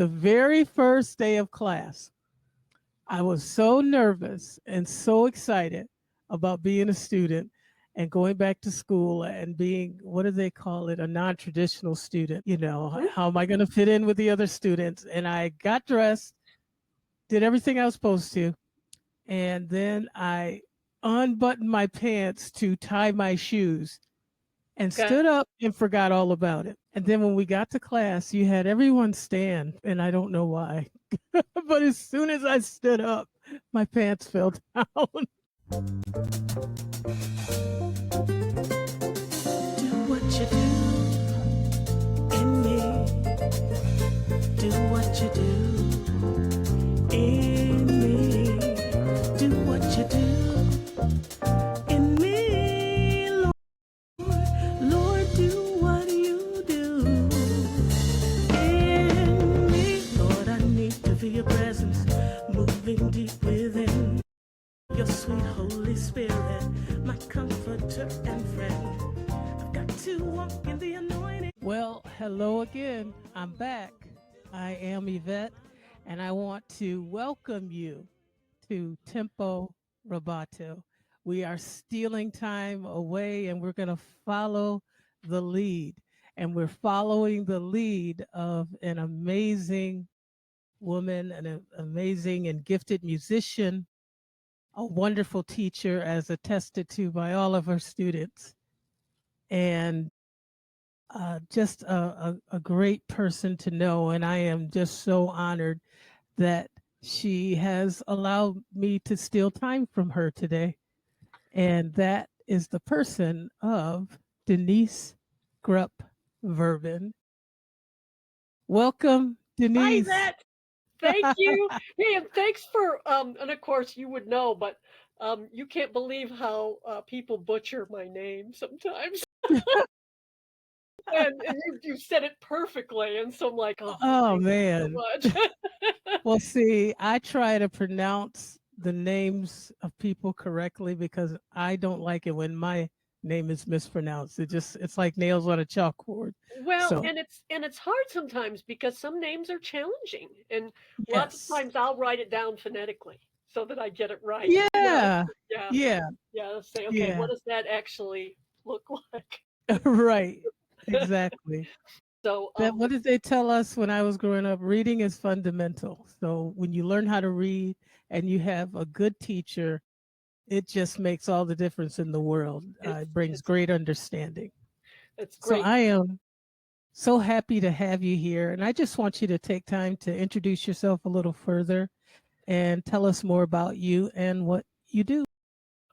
The very first day of class, I was so nervous and so excited about being a student and going back to school and being, what do they call it, a non traditional student. Mhm. How am I going to fit in with the other students? And I got dressed, did everything I was supposed to, and then I unbuttoned my pants to tie my shoes and Okay. stood up and forgot all about it. And then when we got to class, you had everyone stand, and I don't know why. But as soon as I stood up, my pants fell down. Do what you do in me. Do what you do in me. Do what you do in me, Lord. Lord, do what you do in me. Lord, I need to feel your presence moving deep within. Your sweet Holy Spirit, my comforter and friend. I've got to walk in the anointing. Well, hello again. I'm back. I am Yvette, and I want to welcome you to Tempo Robato. We are stealing time away, and we're going to follow the lead. And we're following the lead of an amazing woman, an amazing and gifted musician, a wonderful teacher, as attested to by all of her students, and just a great person to know. And I am just so honored that she has allowed me to steal time from her today. And that is the person of Denise Grupp-Verbon. Welcome, Hi, Denise. Yvette. Thank you. Hey, and thanks for and of course you would know, but you can't believe how people butcher my name sometimes. And you said it perfectly, and so I'm like, oh, Oh, thank you so man. much. Well, see, I try to pronounce the names of people correctly because I don't like it when my name is mispronounced. It's like nails on a chalkboard. Well, So, and it's hard sometimes because some names are challenging, and lots of yes. times I'll write it down phonetically so that I get it right. Yeah. Yeah, Yeah. yeah. Say, okay, Yeah. what does that actually look like? Right. Exactly. So, That what did they tell us when I was growing up? Reading is fundamental. So when you learn how to read and you have a good teacher, it just makes all the difference in the world. it's It brings it's great understanding. it's So great. I am so happy to have you here. And I just want you to take time to introduce yourself a little further and tell us more about you and what you do.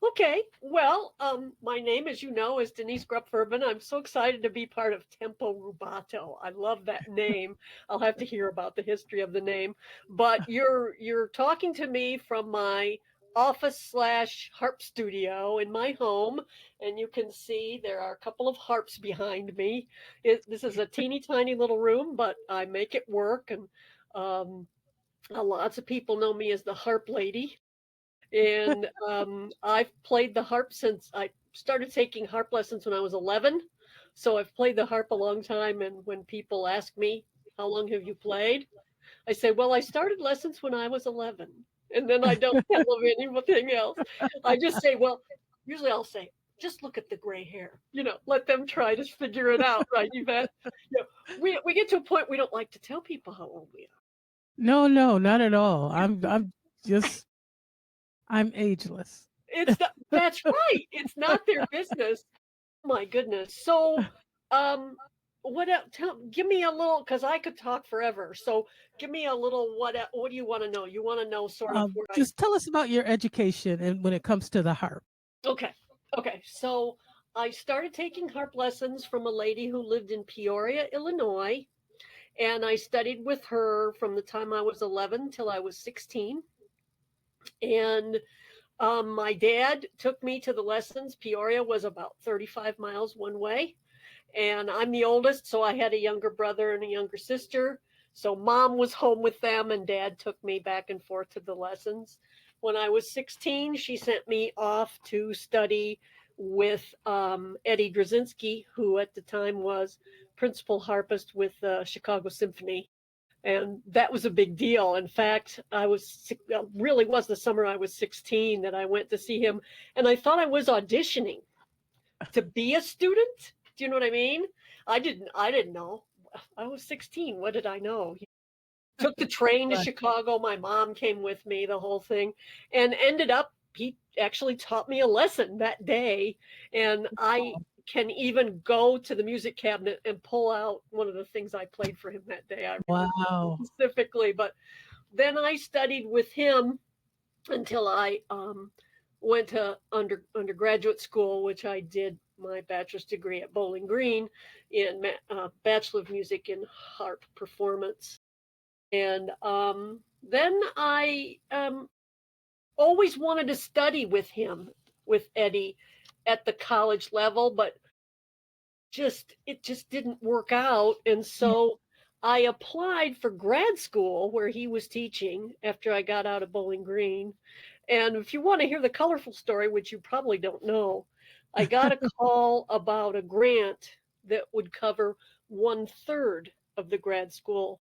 Okay, well, my name, as you know, is Denise Grupp-Verbon. I'm so excited to be part of Tempo Rubato. I love that name. I'll have to hear about the history of the name. But you're talking to me from my office slash harp studio in my home, and you can see there are a couple of harps behind me. This is a teeny tiny little room, but I make it work, and um, lots of people know me as the harp lady. And I've played the harp since I started taking harp lessons when I was 11. So I've played the harp a long time. And when people ask me, how long have you played? I say, well, I started lessons when I was 11. And then I don't tell them anything else. I just say, well, usually I'll say, just look at the gray hair, let them try to figure it out, right, Yvette? We get to a point we don't like to tell people how old we are. No, no, not at all. Just I'm ageless. That's right. It's not their business. My goodness. So, um, what else? Give me a little, because I could talk forever. So, give me a little. What do you want to know? You want to know sort of where I? Just tell us about your education and when it comes to the harp. Okay, okay. So, I started taking harp lessons from a lady who lived in Peoria, Illinois, and I studied with her from the time I was 11 till I was 16. And my dad took me to the lessons. Peoria was about 35 miles one way. And I'm the oldest, so I had a younger brother and a younger sister. So mom was home with them, and dad took me back and forth to the lessons. When I was 16, she sent me off to study with Eddie Drzezinski, who at the time was principal harpist with the Chicago Symphony. And that was a big deal. In fact, really was the summer I was 16 that I went to see him, and I thought I was auditioning to be a student. Do you know what I mean? I didn't know. I was 16. What did I know? Took the train to Right. Chicago. My mom came with me, the whole thing, and ended up, he actually taught me a lesson that day. And I can even go to the music cabinet and pull out one of the things I played for him that day. I remember Wow. specifically, but then I studied with him until I went to undergraduate school, which I did my bachelor's degree at Bowling Green in Bachelor of Music in Harp Performance. And then I always wanted to study with him, with Eddie, at the college level, but it just didn't work out. And Yeah. so I applied for grad school where he was teaching after I got out of Bowling Green. And if you want to hear the colorful story, which you probably don't know, I got a call about a grant that would cover 1/3 of the grad school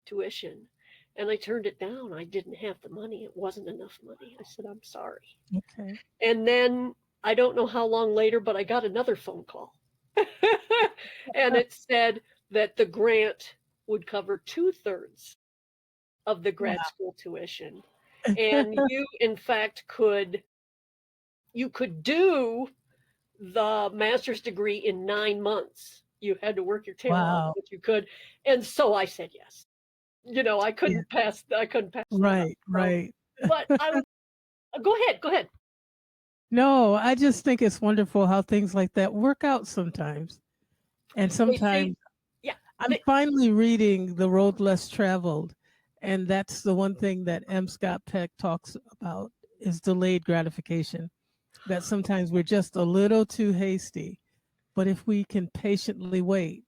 tuition. And I turned it down. I didn't have the money. It wasn't enough money. I said, I'm sorry. Okay. And then I don't know how long later, but I got another phone call. And it said that the grant would cover 2/3 of the Wow. grad school tuition. And you, in fact, you could do the master's degree in 9 months. You had to work your tail off, Wow. but you could. And so I said yes. I Yeah. couldn't pass that up. Right. Right. But I would go ahead, go ahead. No, I just think it's wonderful how things like that work out sometimes. And They see, sometimes yeah, I'm finally reading The Road Less Traveled, and that's the one thing that M. Scott Peck talks about is delayed gratification. That sometimes we're just a little too hasty, but if we can patiently wait,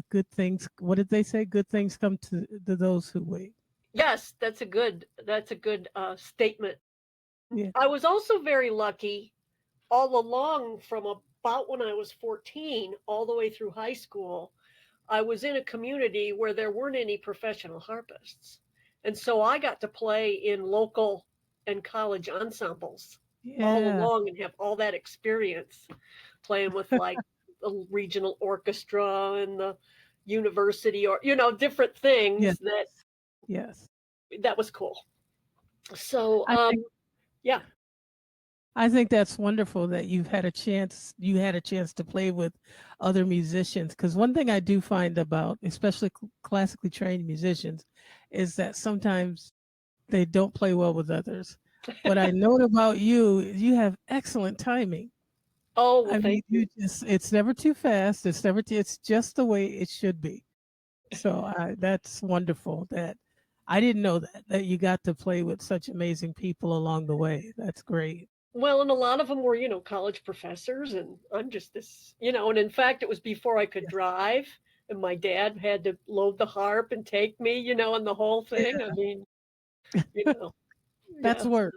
good things. What did they say? Good things come to those who wait. yes, that's a good statement. Yeah. I was also very lucky all along from about when I was 14 all the way through high school. I was in a community where there weren't any professional harpists. And so I got to play in local and college ensembles all Yeah. along and have all that experience playing with like the regional orchestra and the university, or different Yes. things Yes. that was cool. So I think yeah. I think that's wonderful that you had a chance to play with other musicians. Because one thing I do find about, especially classically trained musicians, is that sometimes they don't play well with others. But I note about you, you have excellent timing. Oh, well, I mean, thank you. it's never too fast. It's just the way it should be. So that's wonderful that I didn't know that you got to play with such amazing people along the way. That's great. Well, and a lot of them were, college professors, and I'm just this, and in fact, it was before I could drive, and my dad had to load the harp and take me, and the whole thing. I mean, you know, That's yeah. work.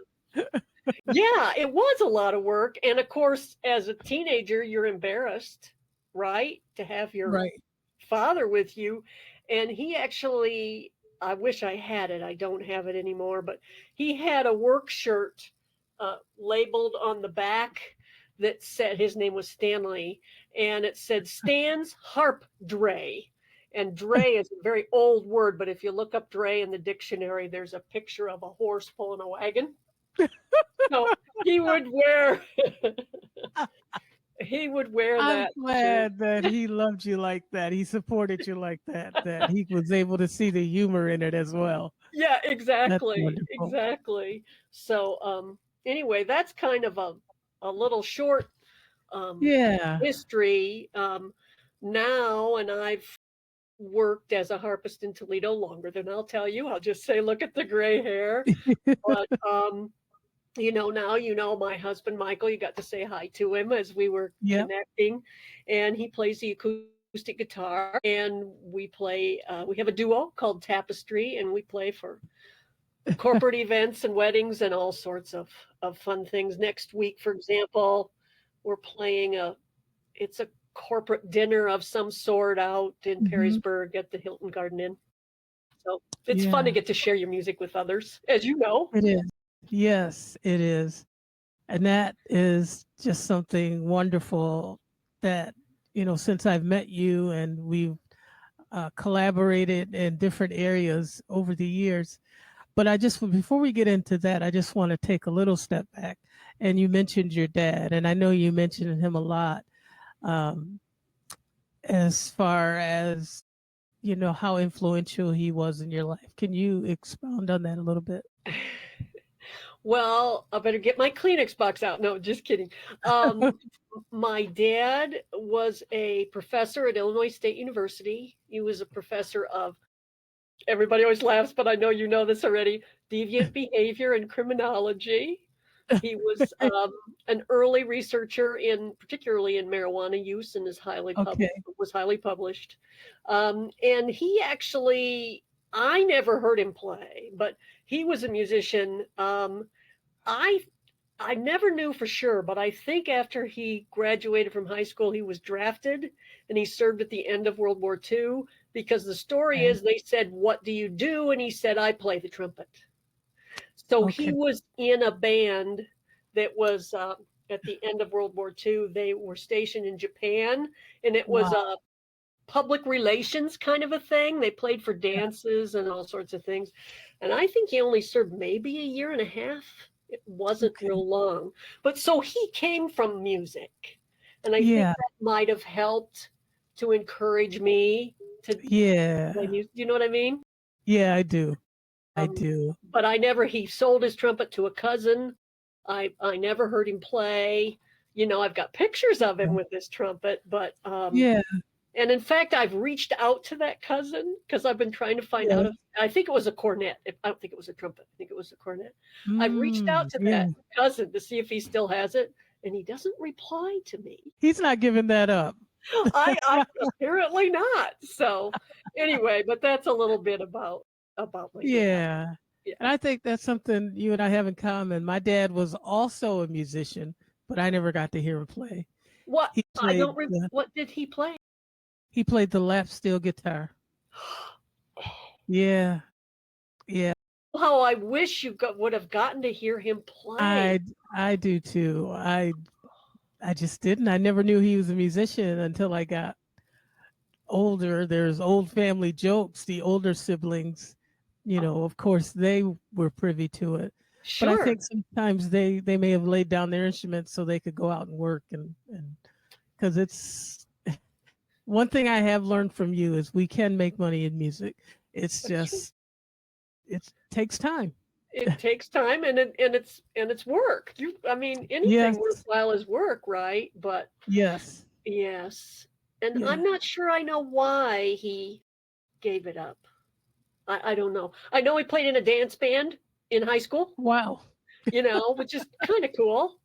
Yeah, it was a lot of work. And of course, as a teenager, you're embarrassed, right? To have your Right. father with you. And he actually, I wish I had it. I don't have it anymore, but he had a work shirt labeled on the back that said his name was Stanley, and it said Stan's Harp Dray. And dray is a very old word, but if you look up dray in the dictionary, there's a picture of a horse pulling a wagon. So he would wear I'm that shirt. glad that he loved you like that. He supported you like that, that he was able to see the humor in it as well. Yeah, That's exactly, wonderful. exactly. So anyway, that's kind of a little short um Yeah. history now, and I've worked as a harpist in Toledo longer than I'll tell you. I'll just say look at the gray hair. But now my husband Michael, you got to say hi to him as we were Yep. connecting, and he plays the acoustic guitar, and we have a duo called Tapestry, and we play for corporate events and weddings and all sorts of fun things. Next week, for example, we're playing it's a corporate dinner of some sort out in Mhm. Perrysburg at the Hilton Garden Inn. So it's fun to Yeah, get to share your music with others, as you know. it is. Yes, it is. And that is just something wonderful that, since I've met you and we've collaborated in different areas over the years. But before we get into that, I just want to take a little step back. And you mentioned your dad, and I know you mentioned him a lot, um, as far as, how influential he was in your life. Can you expound on that a little bit? Well, I better get my Kleenex box out. No, just kidding. Um, my dad was a professor at Illinois State University. He was a professor of, everybody always laughs, but I know you know this already, deviant behavior and criminology. He was an early researcher particularly in marijuana use, and Okay. was highly published. And he actually, I never heard him play, but he was a musician. I I never knew for sure, but I think after he graduated from high school, he was drafted and he served at the end of World War II, because the story Okay. is they said, "What do you do?" And he said, "I play the trumpet." So he Okay. was in a band that was at the end of World War II. They were stationed in Japan, and it was Wow. a public relations kind of a thing. They played for dances and all sorts of things. And I think he only served maybe a year and a half. It wasn't Okay. real long. But so he came from music. And I think Yeah. that might have helped to encourage me to play Yeah. music. You know what I mean? Yeah, I do. I Um, do. but he sold his trumpet to a cousin. I never heard him play. I've got pictures of him with his trumpet, but Yeah. and in fact, I've reached out to that cousin because I've been trying to find Yeah. out if I think it was a cornet. I don't think it was a trumpet. I think it was a cornet. I've reached out to Yeah. that cousin to see if he still has it, and he doesn't reply to me. He's not giving that up. I apparently not. So anyway, but that's a little bit about my dad. Yeah. Yeah. And I think that's something you and I have in common. My dad was also a musician, but I never got to hear him play. What He I played don't. the What did he play? he played the lap steel guitar. Yeah. Yeah. How I wish would have gotten to hear him play. I do too. I just didn't. I never knew he was a musician until I got older. There's old family jokes. The older siblings, of course they were privy to it. But I Sure. think sometimes they may have laid down their instruments so they could go out and work, and because it's one thing I have learned from you is we can make money in music. It's That's true. just it takes time. It takes time, and it's work. I mean, anything Yes. worthwhile is work, right? But Yes. yes, and Yeah. I'm not sure I know why he gave it up. I don't know. I know he played in a dance band in high school, Wow. which is kind of cool.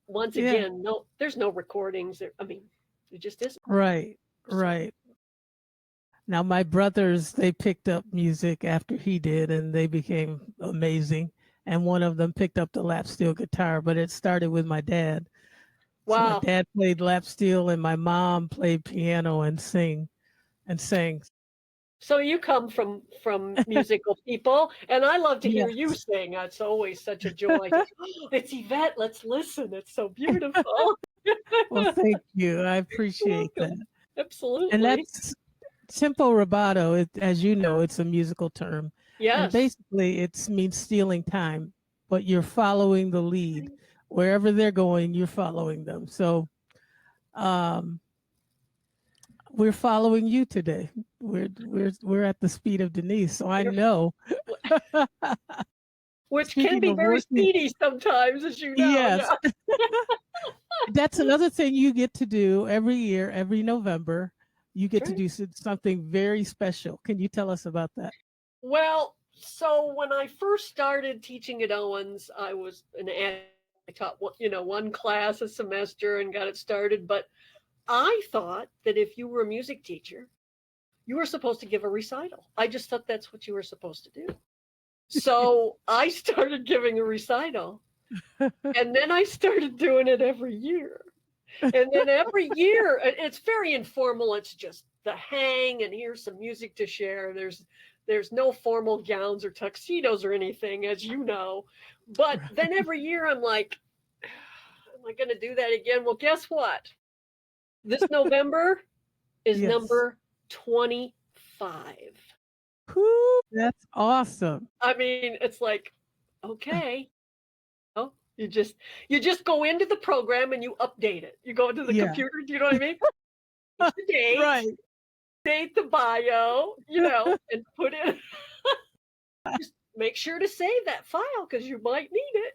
Once Yeah. again, no, there's no recordings. I mean, it just isn't. Right. So, Right. Now my brothers, they picked up music after he did and they became amazing. And one of them picked up the lap steel guitar, but it started with my dad. So my wow. dad played lap steel and my mom played piano and sang. So you come from musical people, and I love to hear you Yes. sing. It's always such a joy. Oh, it's Yvette. Let's listen. It's so beautiful. Well, thank you. I You're appreciate that. welcome. And Absolutely. that's tempo rubato. As you know, it's a musical term. And Yes. basically it means stealing time, but you're following the lead. Wherever they're going, you're following them. So um, we're following you today. We're at the speed of Denise. So I You're- know. Which can Speaking be of very working, speedy sometimes, as you know. yes, Yeah. that's another thing you get to do every year, every November. You get That's to right. do something very special. Can you tell us about that? Well, so when I first started teaching at Owens, I was an I taught one class a semester and got it started. But I thought that if you were a music teacher, you were supposed to give a recital. I just thought that's what you were supposed to do. So I started giving a recital, and then I started doing it every year. And then every year, it's very informal. It's just the hang, and here's some music to share. there's no formal gowns or tuxedos or anything, as you know. But then every year I'm like, am I going to do that again? Well, guess what? This November is Yes. number 25. Whew, that's awesome. I mean, it's like, okay. Oh, you just go into the program and you update it. You go into the Yeah. computer, do you know what I mean? The date, Right. date the bio, and put in. Just make sure to save that file because you might need it.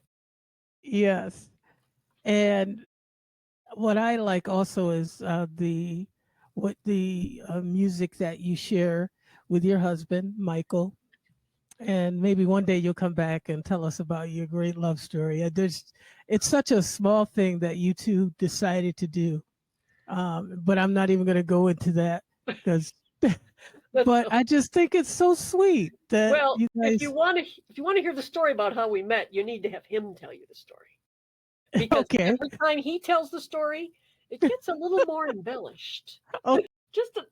Yes. And what I like also is the music that you share with your husband, Michael. And maybe one day you'll come back and tell us about your great love story. It's such a small thing that you two decided to do, but I'm not even going to go into that because. But I just think it's so sweet that Well, you if guys. you want to hear the story about how we met, you need to have him tell you the story. Because Okay. every time he tells the story, it gets a little more embellished. Oh, Just a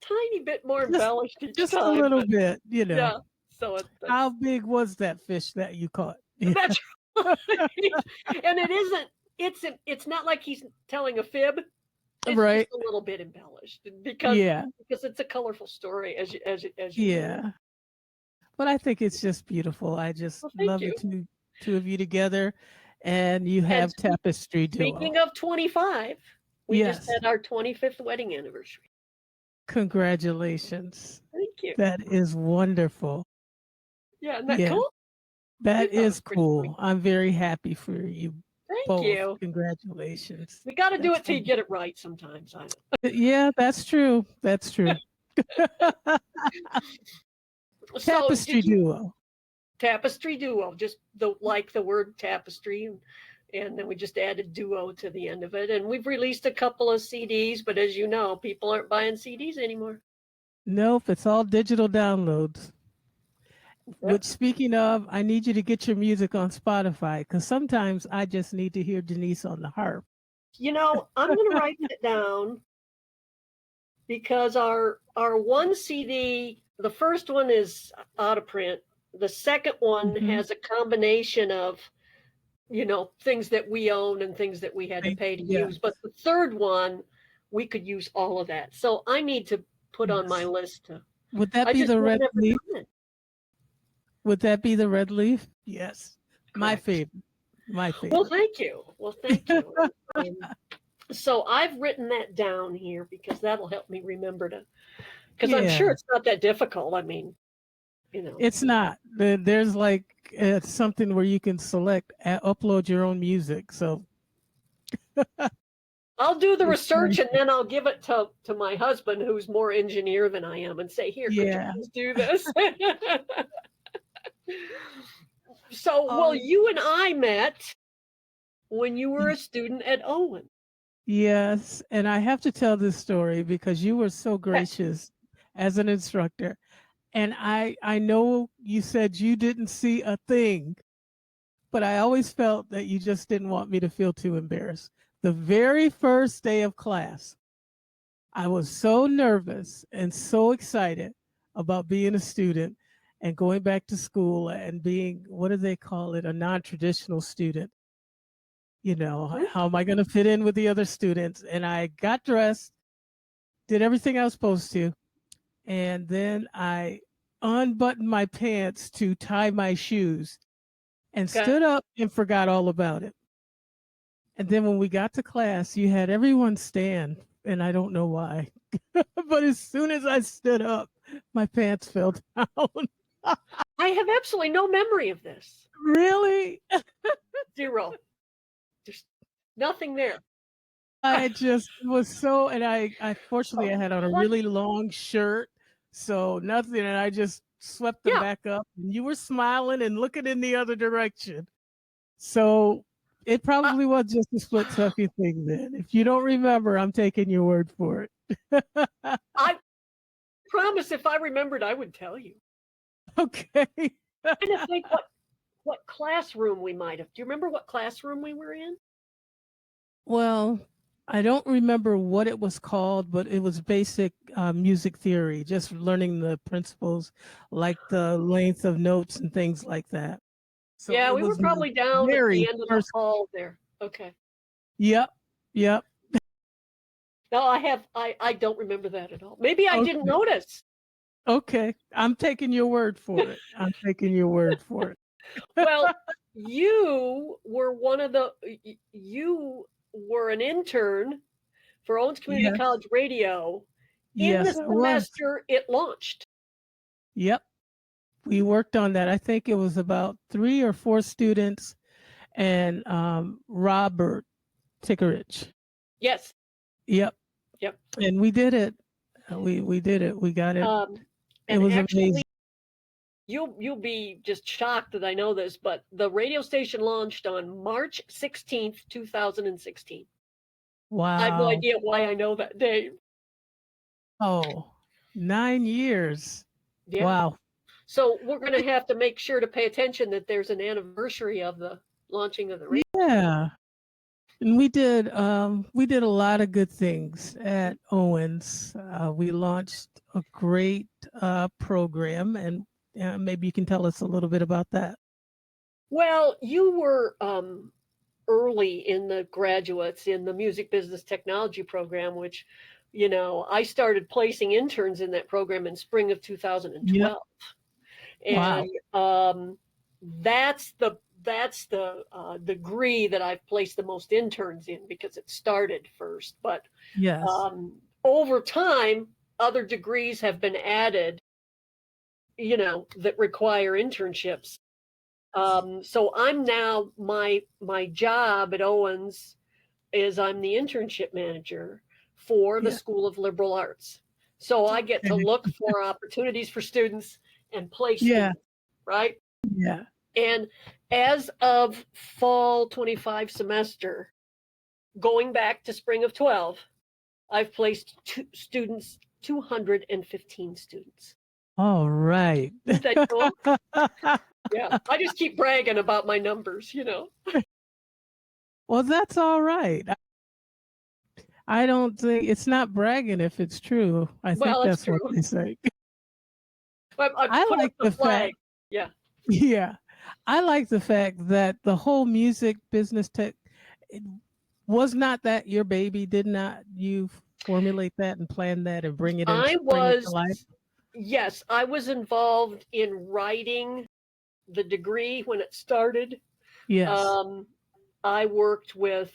tiny bit more embellished each just time. a little bit, you know. Yeah. So How big was that fish that you caught? that's right. And it isn't. It's not like he's telling a fib. It's Right. just a little bit embellished because Yeah. it's a colorful story as you Yeah. But I think it's just beautiful. I just Well, thank love you. the two of you together, and you And have Tapestry Duo. speaking of 25, we just Yes. had our 25th wedding anniversary. Congratulations. Thank you. That is wonderful. Yeah, isn't that Yeah. cool? That I thought it is was pretty cool. sweet. I'm very happy for you Thank both. you. Congratulations. We got to do That's it till you get it right sometimes. I know. Yeah, that's true. That's true. So Tapestry Duo. Tapestry Duo, just like the word tapestry, and then we just added duo to the end of it. And we've released a couple of CDs, but as you know, people aren't buying CDs anymore. Nope, it's all digital downloads. Yep. Which, speaking of, I need you to get your music on Spotify because sometimes I just need to hear Denise on the harp. I'm going to write it down because our one CD, the first one is out of print. The second one has a combination of, things that we own and things that we had to pay to use. But the third one, we could use all of that. So I need to put on my list to. Would that be the red leaf? Would that be the red leaf? Yes. Correct. My favorite. My favorite. Well, thank you. So I've written that down here because that'll help me remember to, because I'm sure it's not that difficult. I mean, It's not. There's like something where you can select, upload your own music. So I'll do the research and then I'll give it to my husband, who's more engineer than I am, and say, here, could you please do this? So, well, you and I met when you were a student at Owen. Yes, and I have to tell this story because you were so gracious as an instructor. And I know you said you didn't see a thing, but I always felt that you just didn't want me to feel too embarrassed. The very first day of class, I was so nervous and so excited about being a student and going back to school and being, what do they call it, a non-traditional student. How am I going to fit in with the other students? And I got dressed, did everything I was supposed to, and then I unbuttoned my pants to tie my shoes and stood up and forgot all about it. And then when we got to class, you had everyone stand, and I don't know why. But as soon as I stood up, my pants fell down. I have absolutely no memory of this. Really? Zero. There's nothing there. I just was so, and I fortunately I had on a really long shirt, so nothing, and I just swept them back up, and you were smiling and looking in the other direction. So it probably was just a split second thing then. If you don't remember, I'm taking your word for it. I promise if I remembered, I would tell you. Okay. I'm trying to think what classroom we might have. Do you remember what classroom we were in? Well, I don't remember what it was called, but it was basic music theory, just learning the principles, like the length of notes and things like that. So Yeah, it we were was my probably down at very the end of the first. hall there. Okay. Yep, yep. No, I don't remember that at all. Maybe I didn't Okay, notice. okay. I'm taking your word for it. I'm taking your word for it. Well, you were you were an intern for Owens Community Yes, College Radio in the yes, I was. semester it launched. Yep, we worked on that. I think it was about 3 or 4 students and Robert Tickerich. Yes. Yep, Yep. and we did it. We did it. We got it. It And was actually, amazing. you'll be just shocked that I know this, but the radio station launched on March 16th, 2016. I have no Wow. idea why I know that date. Oh, 9 years. Yeah. Wow. So we're going to have to make sure to pay attention that there's an anniversary of the launching of the radio. Yeah. And we did a lot of good things at Owens. We launched a great program, and maybe you can tell us a little bit about that. Well, you were early in the graduates in the music business technology program, which, I started placing interns in that program in spring of 2012. Yep. And Wow. that's the degree that I've placed the most interns in because it started first. But Yes. over time, other degrees have been added, that require internships. So I'm now my job at Owens is I'm the internship manager for the Yeah. School of Liberal Arts. So I get to look for opportunities for students and place Yeah. students, right? Yeah. And as of fall 25 semester, going back to spring of 12, I've placed 215 students. All right. Isn't that cool? Yeah, I just keep bragging about my numbers, Well, that's all right. I don't think it's not bragging if it's true. I think Well, that's that's what true. they say. I I put up like the the flag. fact, Yeah. yeah, I like the fact that the whole music business tech it was not that your baby. Did not you formulate that and plan that and bring it to life? Yes, I was involved in writing the degree when it started. Yes. I worked with,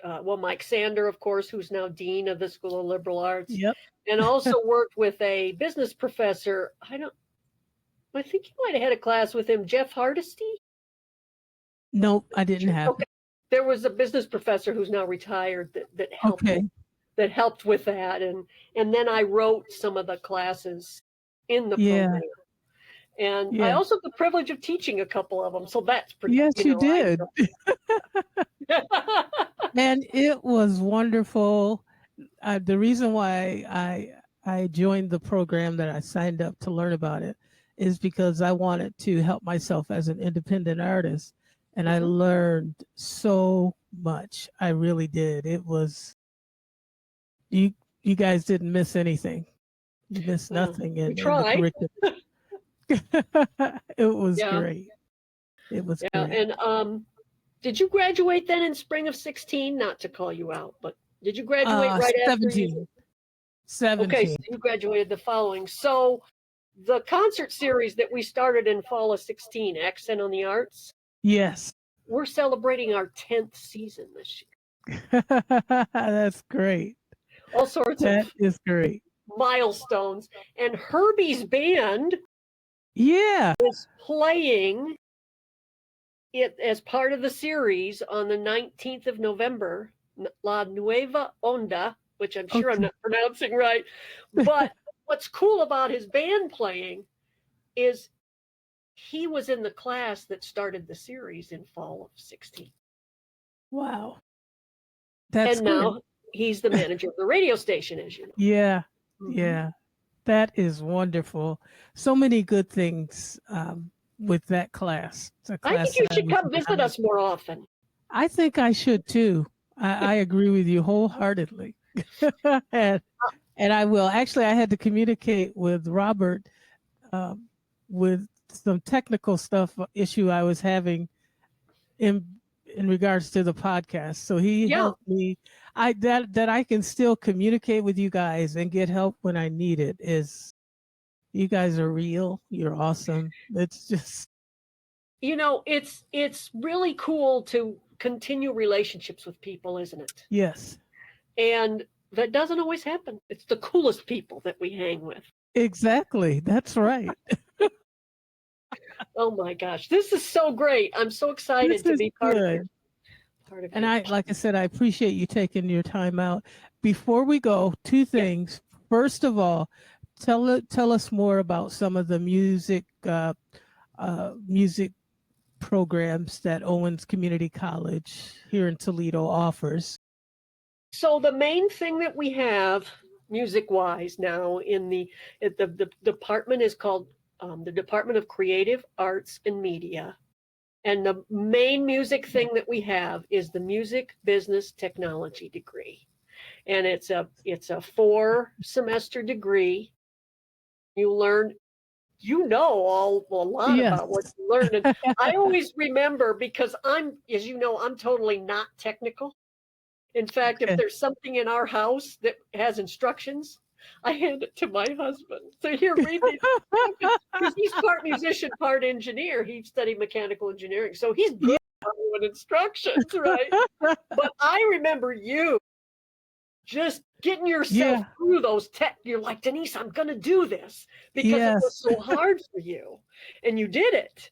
Mike Sander, of course, who's now dean of the School of Liberal Arts, Yep. and also worked with a business professor. I think you might have had a class with him, Jeff Hardesty. Nope, I didn't have Okay. There was a business professor who's now retired that helped Okay. that helped with that, and then I wrote some of the classes in the Yeah. program. And I Yeah. also have the privilege of teaching a couple of them, so that's pretty. Yes, you I did. And it was wonderful. The reason why I joined the program that I signed up to learn about it is because I wanted to help myself as an independent artist, and I learned so much. I really did. It was you guys didn't miss anything. You missed nothing We in the tried. curriculum. It was Yeah. great. It was Yeah, great. and did you graduate then in spring of 16? Not to call you out, but did you graduate right after you? 17. Okay, so you graduated the following. So the concert series that we started in fall of 16, Accent on the Arts, Yes. we're celebrating our 10th season this year. That's great. All sorts That of is great. milestones. And Herbie's band Yeah. is playing it as part of the series on the 19th of November, La Nueva Onda, which I'm sure I'm not pronouncing right. But what's cool about his band playing is he was in the class that started the series in fall of 16. Wow. That's And great. now he's the manager of the radio station, as you know. Yeah. Yeah. That is wonderful. So many good things with that class. I think you should come visit us more often. I think I should too. I agree with you wholeheartedly. and, and I will. Actually, I had to communicate with Robert um, with some technical stuff issue I was having in regards to the podcast. So he Yeah. helped me. That I can still communicate with you guys and get help when I need it is you guys are real. You're awesome. It's just It's really cool to continue relationships with people, isn't it? yes. And that doesn't always happen. It's the coolest people that we hang with. Exactly. That's right. Oh my gosh, this is so great. I'm so excited This to is be good. part of And your like I said, I appreciate you taking your time out. Before we go, two things. First of all, tell us more about some of the music programs that Owens Community College here in Toledo offers. So the main thing that we have music wise now the department is called the Department of Creative Arts and Media. And the main music thing that we have is the Music Business Technology degree. And it's a 4-semester degree. You learn, a lot Yes. about what you learn. And I always remember, because as you know, I'm totally not technical. In fact, if Okay. there's something in our house that has instructions, I hand it to my husband. So here, read these. Because he's part musician, part engineer. He studied mechanical engineering. So he's good at following instructions, right? But I remember you just getting yourself Yeah. through those you're like, Denise, I'm going to do this, because it was Yes. so hard for you. And you did it.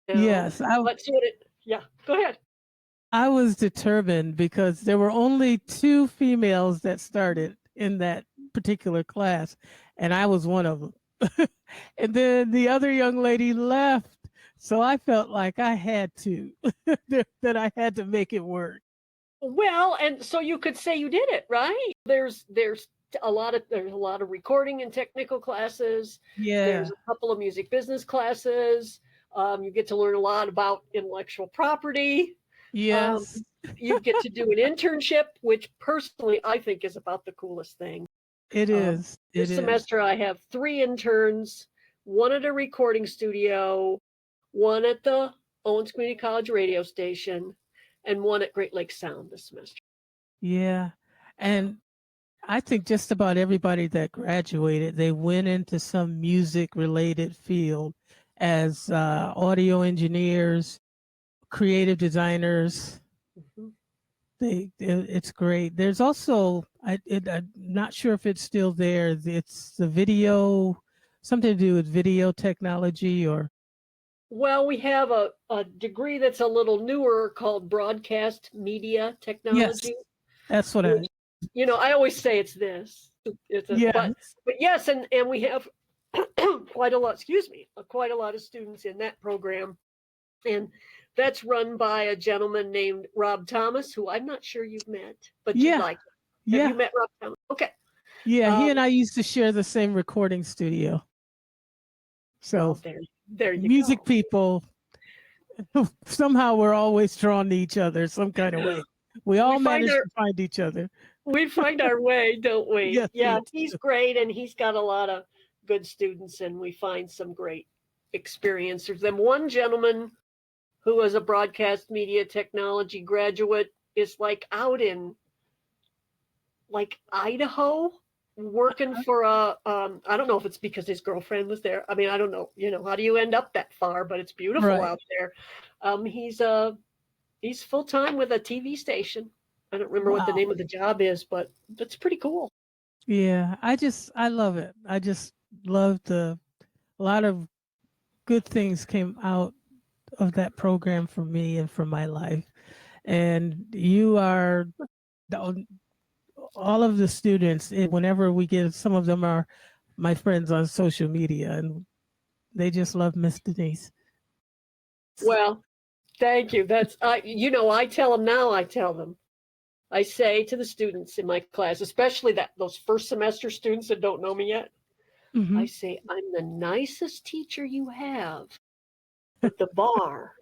Yes. Let's see yeah, go ahead. I was determined because there were only 2 females that started in that particular class, and I was one of them. And then the other young lady left, so I felt like I had to, that I had to make it work. Well, and so you could say you did it, right? There's a lot of recording and technical classes. Yeah. There's a couple of music business classes. You get to learn a lot about intellectual property. Um, Yes. you get to do an internship, which personally I think is about the coolest thing. It is. It This is. semester I have 3 interns, one at a recording studio, one at the Owens Community College radio station, and one at Great Lakes Sound this semester. Yeah. And I think just about everybody that graduated, they went into some music related field as audio engineers, creative designers. Mhm. It's great. There's also I'm not sure if it's still there. It's the video, something to do with video technology or Well, we have a degree that's a little newer called Broadcast Media yes, Technology. that's what Which, I always say it's this. yes, But yes, and we have quite a lot, excuse me, quite a lot of students in that program. And that's run by a gentleman named Rob Thomas, who I'm not sure you've met, but you'd yeah, like him. Have yeah, you met Rob Thomas? Okay. yeah. He Um, and I used to share the same recording studio. well, So there you music go. people, somehow we're always drawn to each other some kind of way. We all manage to find each other. We find our way, don't we? Yes, we Yeah, do. he's great, and he's got a lot of good students, and we find some great experiencers. And one gentleman who was a broadcast media technology graduate is like out in like Idaho working for I don't know if it's because his girlfriend was there. I mean, I don't know, how do you end up that far, but it's beautiful Right. out there. He's full time with a TV station. I don't remember what the Wow. name of the job is, but that's pretty cool. Yeah, I love it. I just love a lot of good things came out of that program for me and for my life. And you are all of the students, whenever we get, some of them are my friends on social media, and they just love Miss Denise. Well, thank you. That's I tell them now. I say to the students in my class, especially those first semester students that don't know me yet, Mm-hmm. I say, I'm the nicest teacher you have, but the bar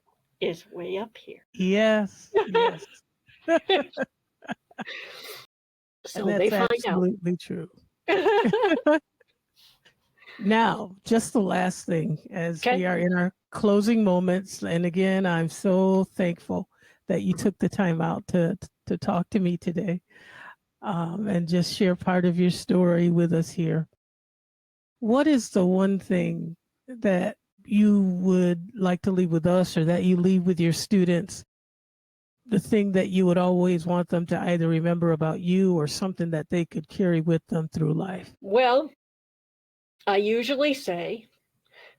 is way up here. Yes, yes. So And they that's find out. absolutely true. Now, just the last thing as we Okay. are in our closing moments. And again, I'm so thankful that you took the time out to talk to me today, and just share part of your story with us here. What is the one thing that you would like to leave with us, or that you leave with your students? The thing that you would always want them to either remember about you, or something that they could carry with them through life? Well, I usually say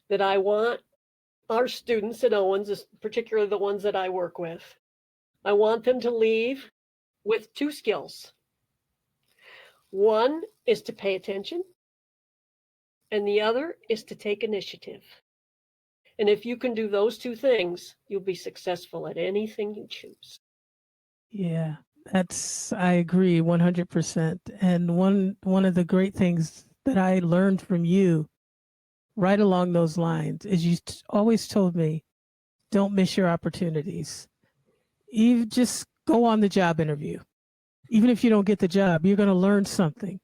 that I want our students at Owens, particularly the ones that I work with, I want them to leave with two skills. One is to pay attention, and the other is to take initiative. And if you can do those two things, you'll be successful at anything you choose. Yeah, I agree 100%. And one of the great things that I learned from you right along those lines is you always told me, don't miss your opportunities. You just go on the job interview. Even if you don't get the job, you're going to learn something.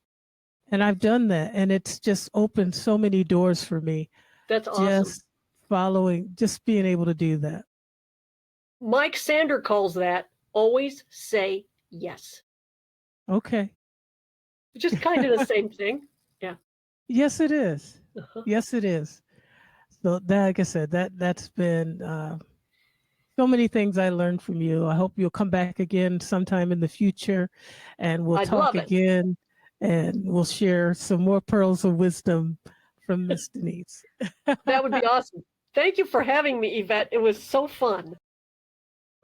And I've done that, and it's just opened so many doors for me. That's awesome. Just being able to do that. Mike Sander calls that always say yes. Okay. Just kind of the same thing. Yeah. Yes, it is. Uh-huh. Yes, it is. So that, like I said, that's been so many things I learned from you. I hope you'll come back again sometime in the future, and we'll I'd talk love it. again, and we'll share some more pearls of wisdom from Miss Denise. That would be awesome. Thank you for having me, Yvette. It was so fun.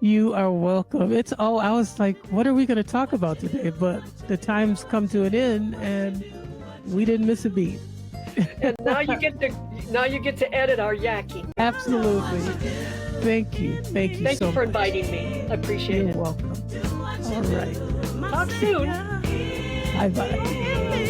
You are welcome. I was like, what are we going to talk about today? But the time's come to an end, and we didn't miss a beat. And now you get to edit our yakking. Absolutely. Thank you. Thank you Thank so you for much. inviting me. I appreciate You're it. welcome. All right. Talk soon. Bye-bye.